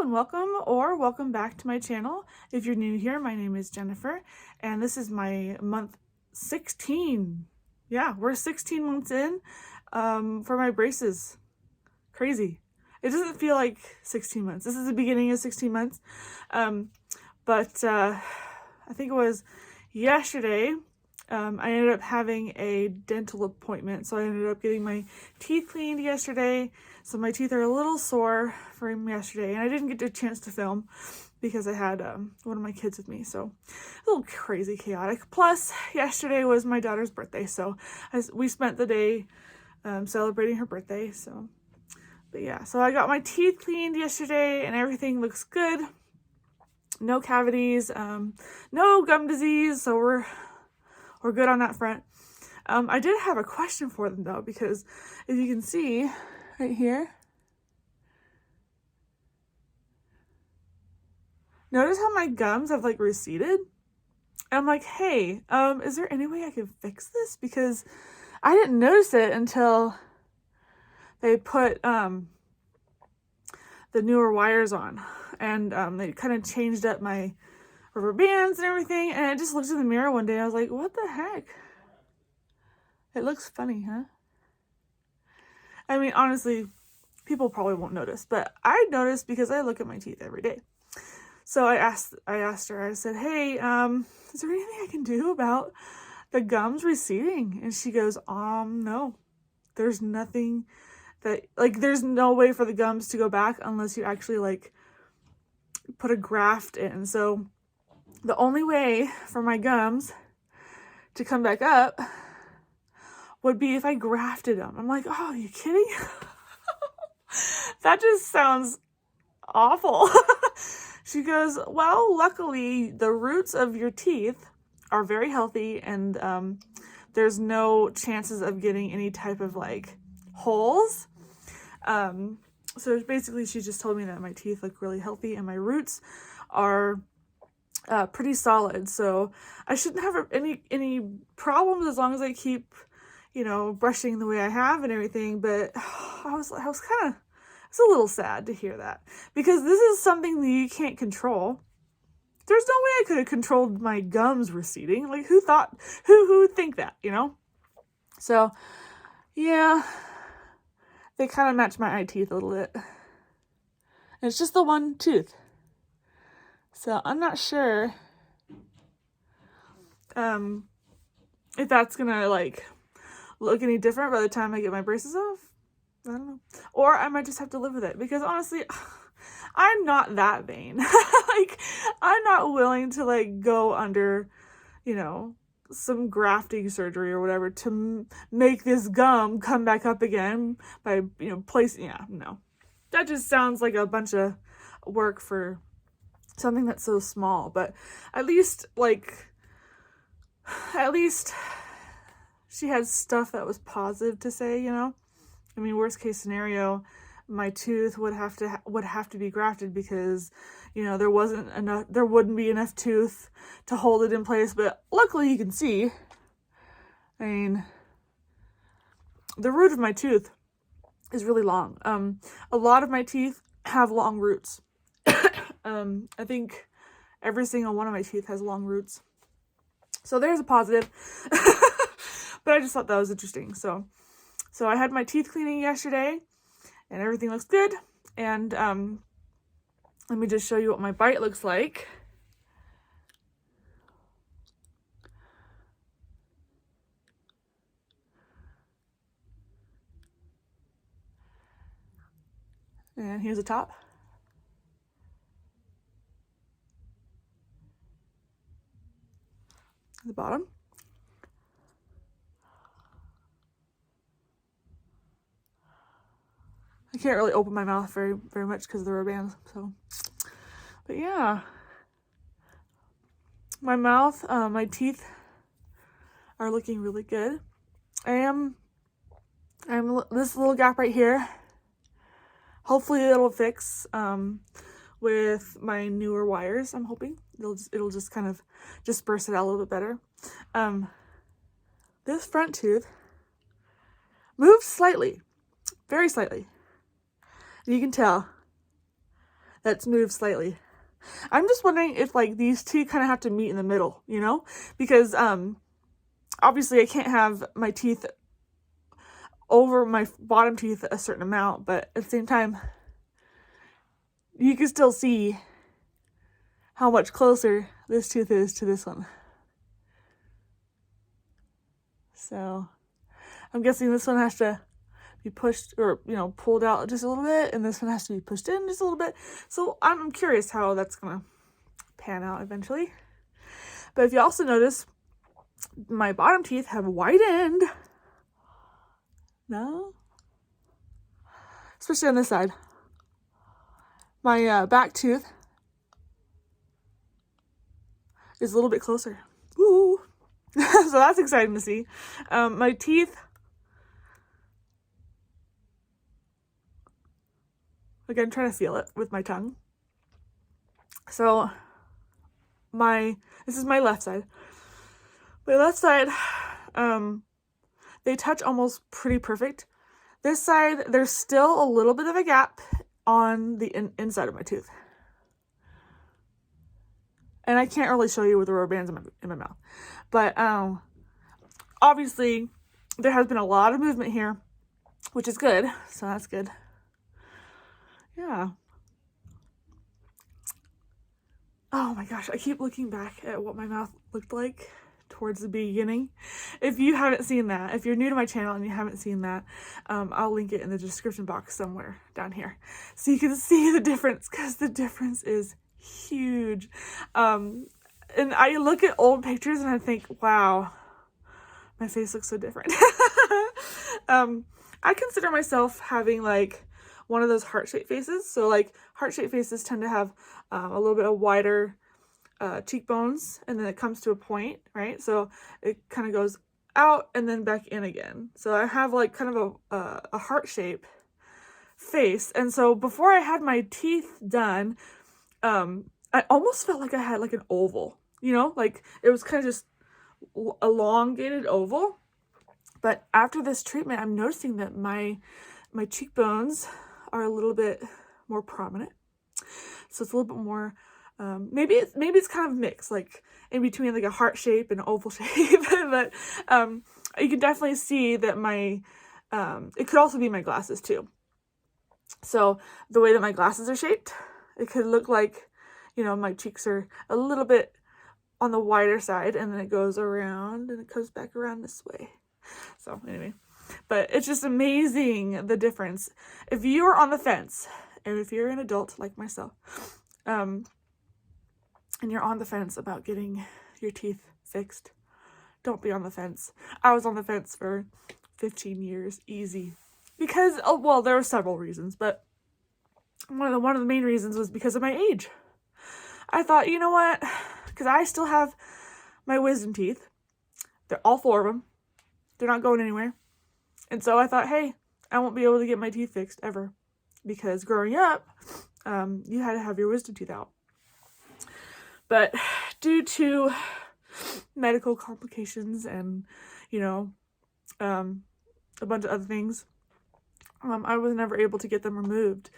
and welcome back to my channel. If you're new here, my name is Jennifer and this is my month 16. Yeah, we're 16 months in for my braces. Crazy. It doesn't feel like 16 months. This is the beginning of 16 months. But I think it was yesterday, I ended up having a dental appointment. So I ended up getting my teeth cleaned yesterday. So my teeth are a little sore from yesterday. And I didn't get a chance to film because I had one of my kids with me. So a little crazy chaotic. Plus, yesterday was my daughter's birthday. So we spent the day celebrating her birthday. But yeah, so I got my teeth cleaned yesterday and everything looks good. No cavities, no gum disease, so we're good on that front. I did have a question for them though, because if you can see right here, notice how my gums have like receded? And I'm like, hey, is there any way I can fix this? Because I didn't notice it until they put the newer wires on, and they kind of changed up my rubber bands and everything, and I just looked in the mirror one day and I was like, what the heck? It looks funny, huh? I mean, honestly, people probably won't notice, but I noticed because I look at my teeth every day. So I asked her, I said, hey, is there anything I can do about the gums receding? And she goes, no, there's nothing that, like, there's no way for the gums to go back unless you actually like put a graft in. So the only way for my gums to come back up would be if I grafted them. I'm like, oh, are you kidding? That just sounds awful. She goes, well, luckily the roots of your teeth are very healthy and there's no chances of getting any type of like holes. So basically she just told me that my teeth look really healthy and my roots are pretty solid. So I shouldn't have any problems as long as I keep, brushing the way I have and everything. But I was kind of, it's a little sad to hear that, because this is something that you can't control. There's no way I could have controlled my gums receding. Like, who would think that, So yeah, they kind of match my eye teeth a little bit. And it's just the one tooth. So I'm not sure if that's gonna like look any different by the time I get my braces off. I don't know. Or I might just have to live with it, because honestly, I'm not that vain. Like, I'm not willing to like go under, some grafting surgery or whatever to make this gum come back up again by, placing, no. That just sounds like a bunch of work for something that's so small. But at least she had stuff that was positive to say, I mean, worst case scenario, my tooth would have to be grafted because, there wouldn't be enough tooth to hold it in place. But luckily you can see, I mean, the root of my tooth is really long. A lot of my teeth have long roots. I think every single one of my teeth has long roots. So there's a positive. But I just thought that was interesting. So I had my teeth cleaning yesterday and everything looks good. And let me just show you what my bite looks like. And here's the top. The bottom. I can't really open my mouth very, very much because of the rubber bands. So, but yeah, my mouth, my teeth are looking really good. I'm this little gap right here. Hopefully it'll fix with my newer wires. I'm hoping it'll just kind of disperse it out a little bit better. This front tooth moved slightly, very slightly. And you can tell that's moved slightly. I'm just wondering if like these two kind of have to meet in the middle, you know, because obviously I can't have my teeth over my bottom teeth a certain amount, but at the same time, you can still see how much closer this tooth is to this one. So I'm guessing this one has to be pushed or, you know, pulled out just a little bit, and this one has to be pushed in just a little bit. So I'm curious how that's gonna pan out eventually. But if you also notice, my bottom teeth have widened. No? Especially on this side. My back tooth is a little bit closer. Woo! So that's exciting to see. My teeth, again, trying to feel it with my tongue. So this is my left side. My left side, they touch almost pretty perfect. This side, there's still a little bit of a gap on the inside of my tooth. And I can't really show you with the rubber bands in my mouth. But obviously, there has been a lot of movement here, which is good. So that's good. Yeah. Oh my gosh, I keep looking back at what my mouth looked like towards the beginning. If you haven't seen that, if you're new to my channel and you haven't seen that, I'll link it in the description box somewhere down here. So you can see the difference, because the difference is huge. And I look at old pictures and I think, wow, my face looks so different. I consider myself having like one of those heart-shaped faces. So like heart-shaped faces tend to have a little bit of wider cheekbones, and then it comes to a point, right? So it kind of goes out and then back in again. So I have like kind of a heart-shaped face. And so before I had my teeth done, I almost felt like I had like an oval, you know, like it was kind of just elongated oval. But after this treatment, I'm noticing that my cheekbones are a little bit more prominent. So it's a little bit more, maybe it's kind of mixed, like in between like a heart shape and oval shape. But you can definitely see that it could also be my glasses too. So the way that my glasses are shaped, it could look like, you know, my cheeks are a little bit on the wider side, and then it goes around and it comes back around this way. So anyway, but it's just amazing the difference. If you're on the fence, and if you're an adult like myself, and you're on the fence about getting your teeth fixed, don't be on the fence. I was on the fence for 15 years, easy. Because, oh, well, there were several reasons, but one of the main reasons was because of my age. I thought, you know what? Because I still have my wisdom teeth. They're all 4 of them. They're not going anywhere. And so I thought, hey, I won't be able to get my teeth fixed ever. Because growing up, you had to have your wisdom teeth out. But due to medical complications and, you know, a bunch of other things, I was never able to get them removed.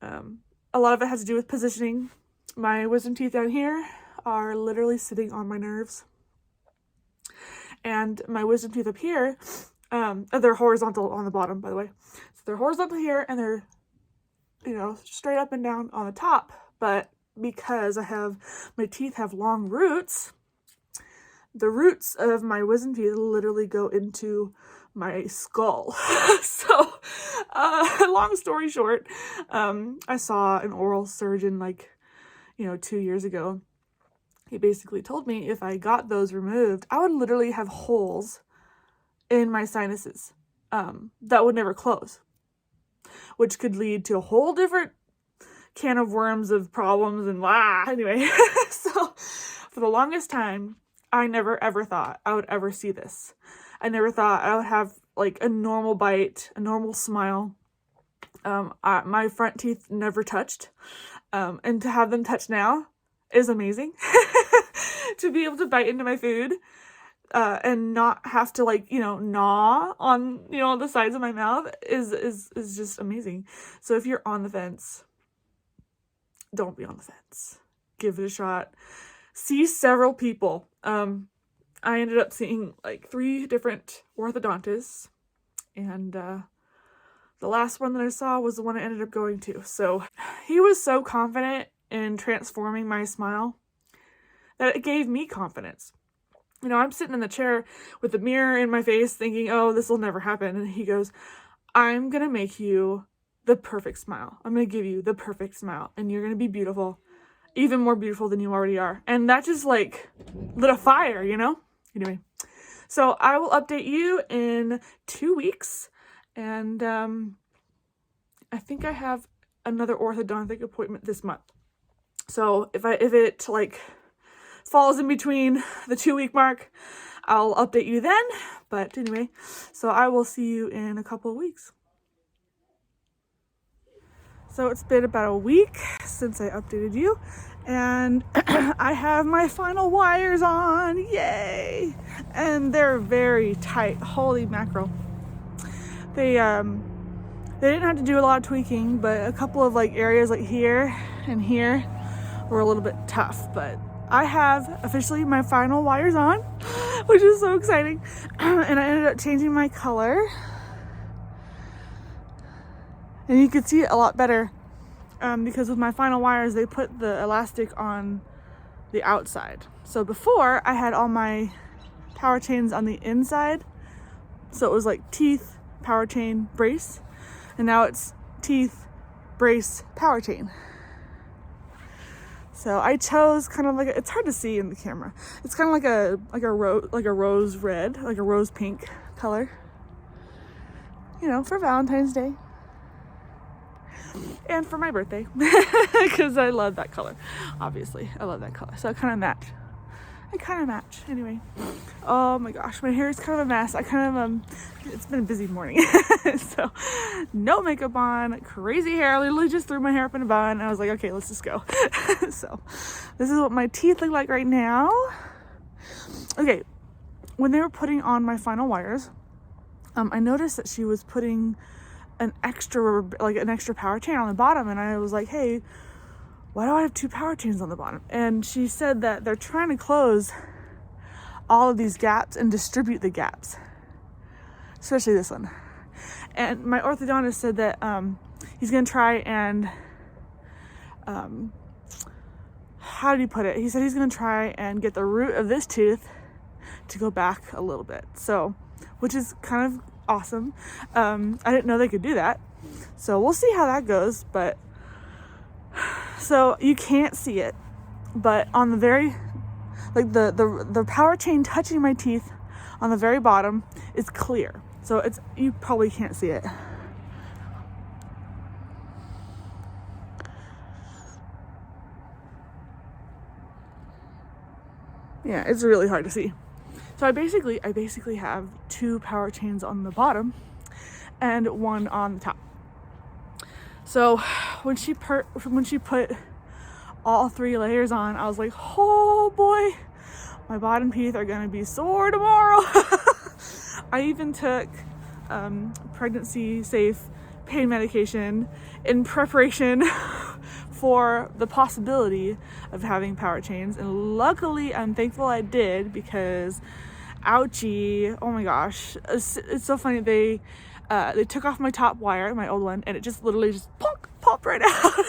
A lot of it has to do with positioning. My wisdom teeth down here are literally sitting on my nerves. And my wisdom teeth up here, they're horizontal on the bottom, by the way. So they're horizontal here, and they're, you know, straight up and down on the top. But because my teeth have long roots, the roots of my wisdom teeth literally go into my skull. So, long story short, I saw an oral surgeon like, 2 years ago. He basically told me if I got those removed, I would literally have holes in my sinuses that would never close, which could lead to a whole different can of worms of problems and anyway. So for the longest time, I never ever thought I would ever see this. I never thought I would have like a normal bite, a normal smile. My front teeth never touched. And to have them touch now is amazing. To be able to bite into my food and not have to gnaw on, the sides of my mouth is just amazing. So if you're on the fence, don't be on the fence. Give it a shot. See several people. I ended up seeing like 3 different orthodontists, and the last one that I saw was the one I ended up going to. So he was so confident in transforming my smile that it gave me confidence. You know, I'm sitting in the chair with the mirror in my face thinking, oh, this will never happen. And he goes, I'm going to make you the perfect smile. I'm going to give you the perfect smile, and you're going to be beautiful, even more beautiful than you already are. And that just like lit a fire, you know? Anyway, so I will update you in 2 weeks. And I think I have another orthodontic appointment this month. So if it like falls in between the 2-week mark, I'll update you then. But anyway, so I will see you in a couple of weeks. So it's been about a week since I updated you, and I have my final wires on, yay! And they're very tight, holy mackerel. They didn't have to do a lot of tweaking, but a couple of like areas like here and here were a little bit tough, but I have officially my final wires on, which is so exciting. And I ended up changing my color, and you could see it a lot better because with my final wires, they put the elastic on the outside. So before, I had all my power chains on the inside, so it was like teeth, power chain, brace, and now it's teeth, brace, power chain. So I chose kind of like it's hard to see in the camera. It's kind of like a rose red, like a rose pink color. You know, for Valentine's Day. And for my birthday, because I love that color. Obviously, I love that color. So I kind of match. Anyway, oh my gosh, my hair is kind of a mess. It's been a busy morning. So no makeup on, crazy hair. I literally just threw my hair up in a bun, and I was like, okay, let's just go. So this is what my teeth look like right now. Okay, when they were putting on my final wires, I noticed that she was putting an extra power chain on the bottom, and I was like, hey, why do I have 2 power chains on the bottom? And she said that they're trying to close all of these gaps and distribute the gaps, especially this one. And my orthodontist said that he's gonna try and how did he put it? He said he's gonna try and get the root of this tooth to go back a little bit. So, which is kind of awesome. I didn't know they could do that. So we'll see how that goes. But so you can't see it, but on the very, like the power chain touching my teeth on the very bottom is clear. So you probably can't see it. Yeah, it's really hard to see. So I basically have 2 power chains on the bottom and 1 on the top. So when she put all 3 layers on, I was like, oh boy, my bottom teeth are gonna be sore tomorrow. I even took pregnancy safe pain medication in preparation for the possibility of having power chains, and luckily I'm thankful I did, because ouchie, oh my gosh, it's so funny. They took off my top wire, my old one, and it just literally just popped right out.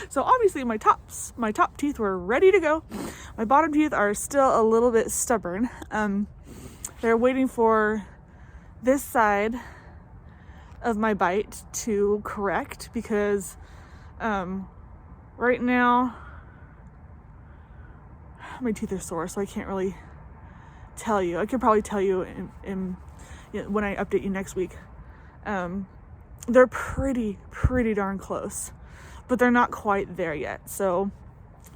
So obviously my top teeth were ready to go. My bottom teeth are still a little bit stubborn. They're waiting for this side of my bite to correct, because right now my teeth are sore, so I can't really tell you. I could probably tell you when I update you next week. They're pretty darn close, but they're not quite there yet. So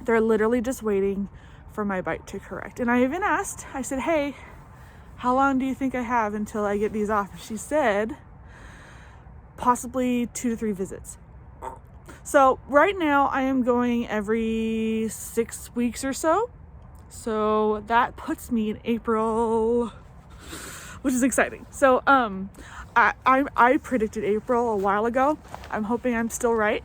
they're literally just waiting for my bite to correct. And I even asked, I said, hey, how long do you think I have until I get these off? She said possibly 2 to 3 visits. So right now I am going every 6 weeks or so. So that puts me in April, which is exciting. So I predicted April a while ago. I'm hoping I'm still right.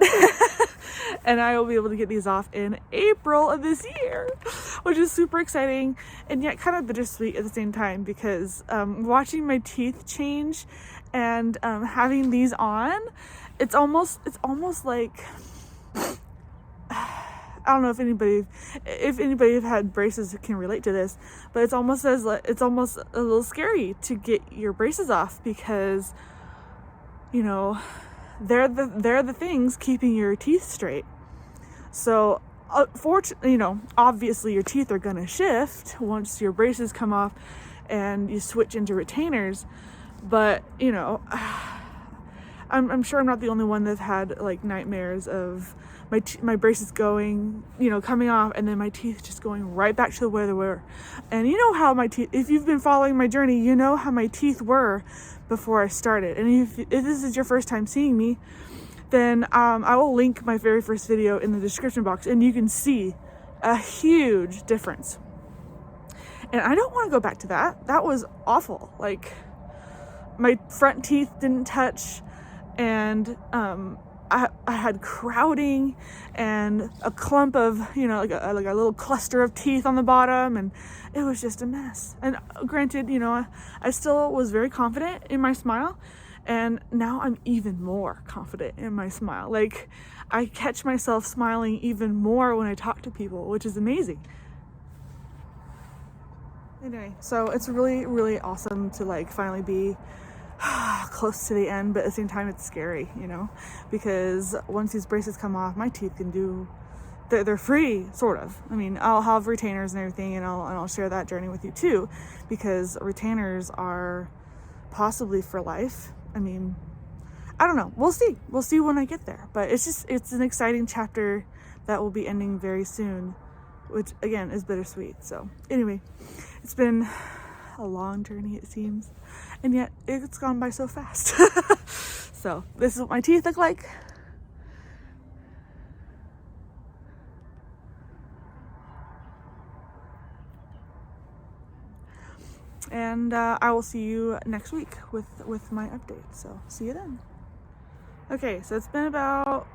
And I will be able to get these off in April of this year, which is super exciting and yet kind of bittersweet at the same time, because watching my teeth change and having these on, it's almost like, I don't know if anybody have had braces can relate to this, but it's almost a little scary to get your braces off, because you know they're the things keeping your teeth straight. So fortunately, you know, obviously your teeth are gonna shift once your braces come off and you switch into retainers, but you know, I'm sure I'm not the only one that's had like nightmares of my braces going, you know, coming off, and then my teeth just going right back to the way they were. And you know how my teeth, if you've been following my journey, you know how my teeth were before I started. And if this is your first time seeing me, then I will link my very first video in the description box, and you can see a huge difference. And I don't want to go back to that. That was awful. Like, my front teeth didn't touch, and I had crowding and a clump of, you know, like a little cluster of teeth on the bottom, and it was just a mess. And granted, you know, I still was very confident in my smile, and now I'm even more confident in my smile. Like, I catch myself smiling even more when I talk to people, which is amazing. Anyway, so it's really, really awesome to like finally be close to the end, but at the same time it's scary, you know, because once these braces come off, my teeth can do, they're free, sort of. I mean, I'll have retainers and everything, and I'll share that journey with you too, because retainers are possibly for life. I mean, I don't know, we'll see when I get there, but it's an exciting chapter that will be ending very soon, which again is bittersweet. So anyway, it's been a long journey, it seems, and yet it's gone by so fast. So this is what my teeth look like. And I will see you next week with my update. So see you then. Okay, so it's been about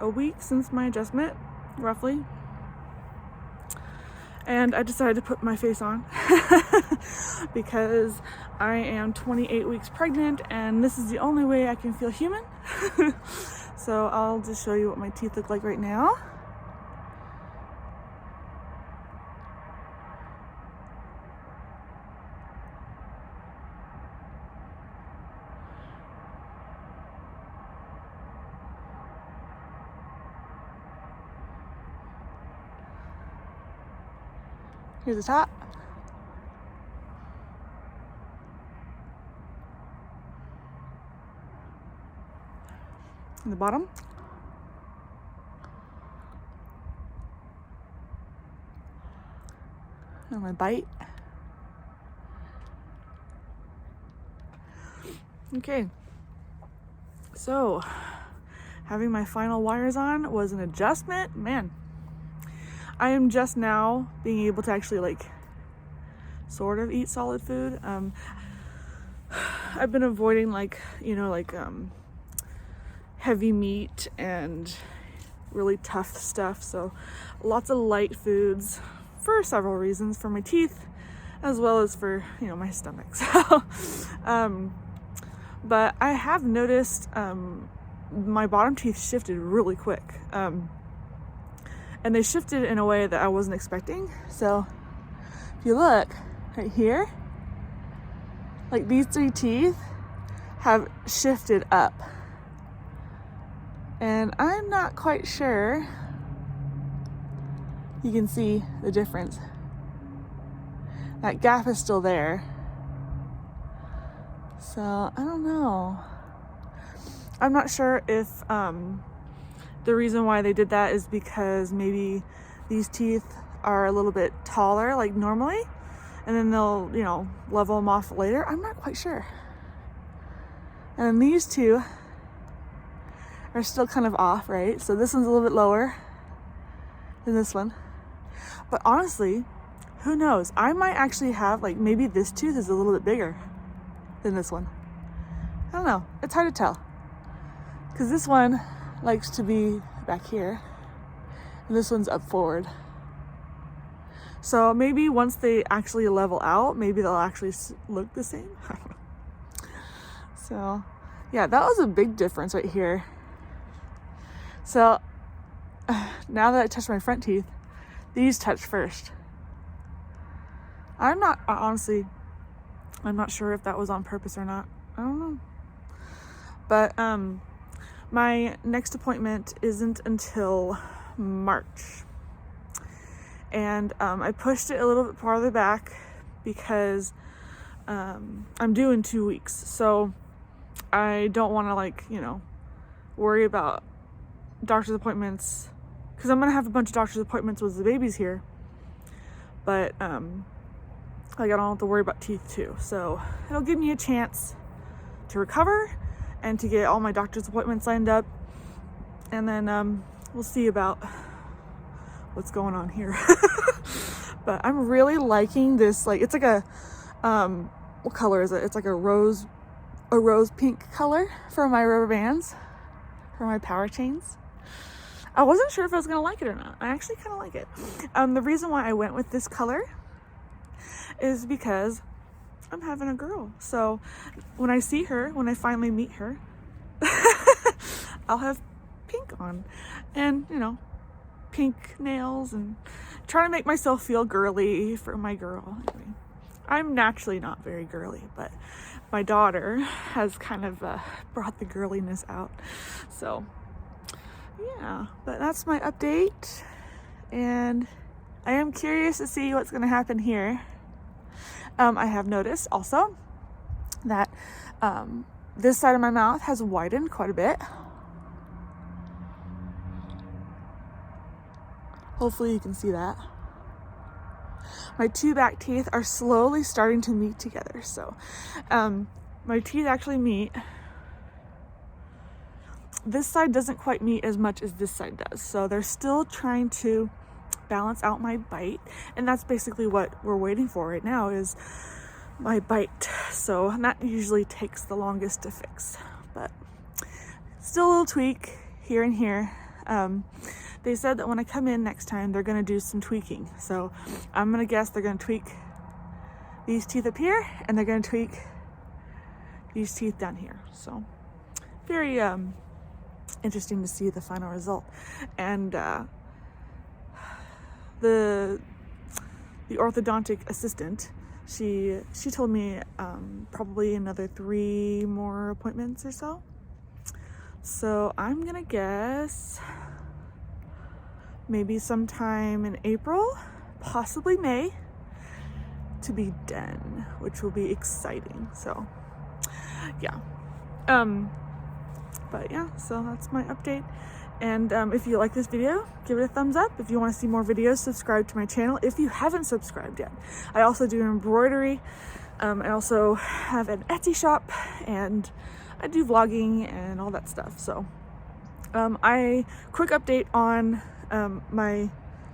a week since my adjustment, roughly. And I decided to put my face on because I am 28 weeks pregnant, and this is the only way I can feel human. So I'll just show you what my teeth look like right now. Here's the top. And the bottom. And my bite. Okay. So, having my final wires on was an adjustment. Man, I am just now being able to actually like sort of eat solid food. I've been avoiding like, you know, like heavy meat and really tough stuff. So lots of light foods for several reasons, for my teeth as well as for, you know, my stomach. So, but I have noticed my bottom teeth shifted really quick. And they shifted in a way that I wasn't expecting. So if you look right here, like these three teeth have shifted up. And I'm not quite sure you can see the difference. That gap is still there. So I don't know. I'm not sure if the reason why they did that is because maybe these teeth are a little bit taller like normally, and then they'll, you know, level them off later. I'm not quite sure. And then these two are still kind of off, right? So this one's a little bit lower than this one. But honestly, who knows? I might actually have, like, maybe this tooth is a little bit bigger than this one. I don't know. It's hard to tell. Because this one likes to be back here, and this one's up forward. So maybe once they actually level out, maybe they'll actually look the same. So yeah, that was a big difference right here. So now that I touched my front teeth, these touch first. I'm not sure if that was on purpose or not. I don't know. But my next appointment isn't until March. And I pushed it a little bit farther back because I'm due in 2 weeks. So I don't want to, like, you know, worry about doctor's appointments, because I'm going to have a bunch of doctor's appointments with the babies here. But like, I don't have to worry about teeth too. So it'll give me a chance to recover and to get all my doctor's appointments lined up. And then we'll see about what's going on here. But I'm really liking this, like, it's like a what color is it? It's like a rose pink color for my rubber bands, for my power chains. I wasn't sure if I was gonna like it or not. I actually kind of like it. The reason why I went with this color is because I'm having a girl. So when I see her, when I finally meet her, I'll have pink on, and, you know, pink nails, and trying to make myself feel girly for my girl. Anyway, I'm naturally not very girly, but my daughter has kind of brought the girliness out. So yeah, but that's my update, and I am curious to see what's going to happen here. I have noticed also that this side of my mouth has widened quite a bit. Hopefully you can see that. My two back teeth are slowly starting to meet together. So my teeth actually meet. This side doesn't quite meet as much as this side does. So they're still trying to balance out my bite. And that's basically what we're waiting for right now, is my bite. So that usually takes the longest to fix. But still a little tweak here and here. They said that when I come in next time, they're going to do some tweaking. So I'm going to guess they're going to tweak these teeth up here, and they're going to tweak these teeth down here. So very interesting to see the final result. And the orthodontic assistant, she told me probably another 3 more appointments or so. So I'm going to guess maybe sometime in April, possibly May, to be done, which will be exciting. So yeah, but yeah, so that's my update. And if you like this video, give it a thumbs up. If you want to see more videos, subscribe to my channel if you haven't subscribed yet. I also do embroidery. I also have an Etsy shop, and I do vlogging and all that stuff. So quick update on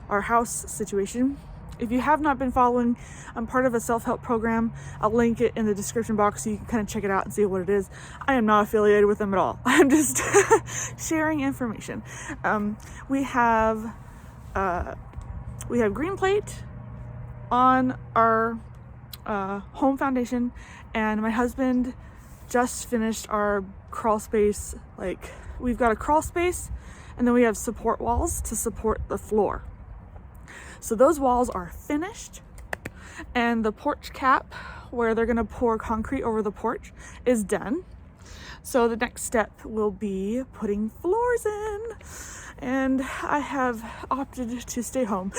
our house situation. If you have not been following, I'm part of a self-help program. I'll link it in the description box so you can kind of check it out and see what it is. I am not affiliated with them at all. I'm just sharing information. We have green plate on our home foundation, and my husband just finished our crawl space. Like, we've got a crawl space, and then we have support walls to support the floor. So those walls are finished, and the porch cap, where they're gonna pour concrete over the porch, is done. So the next step will be putting floors in, and I have opted to stay home.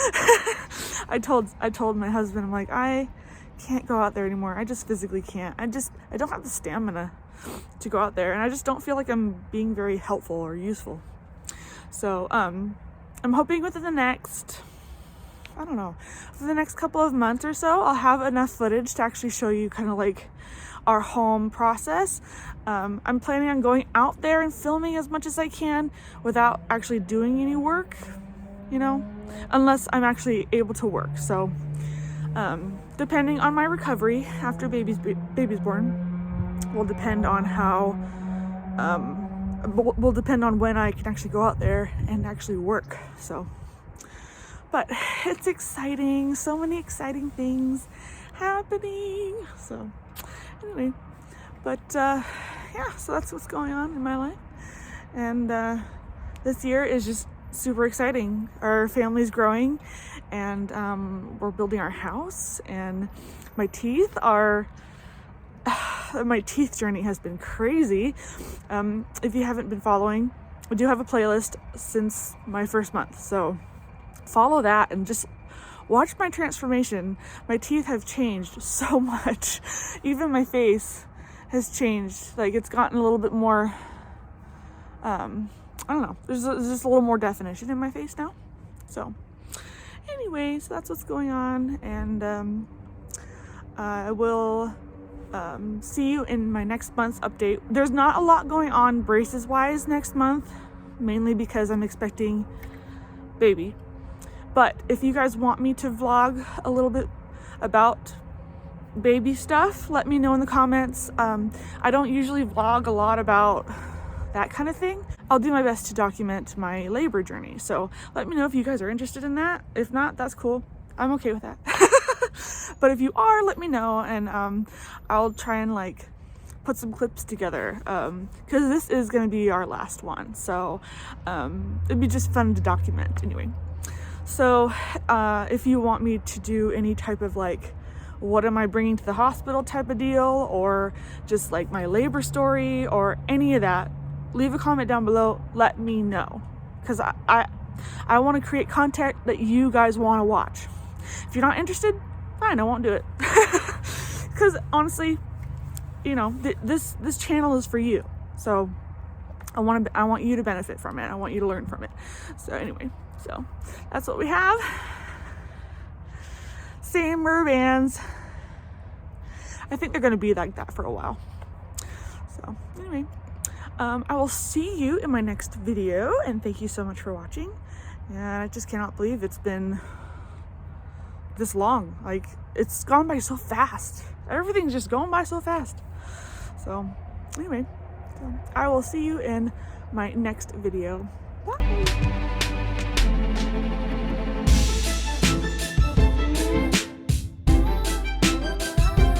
I told my husband, I'm like, I can't go out there anymore. I just physically can't. I don't have the stamina to go out there, and I just don't feel like I'm being very helpful or useful. So I'm hoping within the next, I don't know, for the next couple of months or so, I'll have enough footage to actually show you kind of like our home process. I'm planning on going out there and filming as much as I can without actually doing any work, you know, unless I'm actually able to work. So depending on my recovery after baby's born will depend on how will depend on when I can actually go out there and actually work. So, but it's exciting. So many exciting things happening. So anyway, but yeah, so that's what's going on in my life. And this year is just super exciting. Our family's growing, and we're building our house, and my teeth journey has been crazy. If you haven't been following, I do have a playlist since my first month, so follow that and just watch my transformation. My teeth have changed so much. Even my face has changed. Like, it's gotten a little bit more, I don't know, there's just a little more definition in my face now. So anyway, so that's what's going on, and I will see you in my next month's update. There's not a lot going on braces wise next month, mainly because I'm expecting baby. But if you guys want me to vlog a little bit about baby stuff, let me know in the comments. I don't usually vlog a lot about that kind of thing. I'll do my best to document my labor journey. So let me know if you guys are interested in that. If not, that's cool. I'm okay with that. But if you are, let me know, and I'll try and like put some clips together, because this is going to be our last one. So it'd be just fun to document anyway. So if you want me to do any type of like, what am I bringing to the hospital type of deal, or just like my labor story or any of that, leave a comment down below. Let me know, because I want to create content that you guys want to watch. If you're not interested, fine, I won't do it. Because honestly, you know, this channel is for you. So I want you to benefit from it. I want you to learn from it. So anyway, so that's what we have. Same rubber bands. I think they're going to be like that for a while. So anyway, I will see you in my next video, and thank you so much for watching. Yeah, I just cannot believe it's been this long. Like, it's gone by so fast. Everything's just going by so fast. So anyway, so I will see you in my next video. Bye.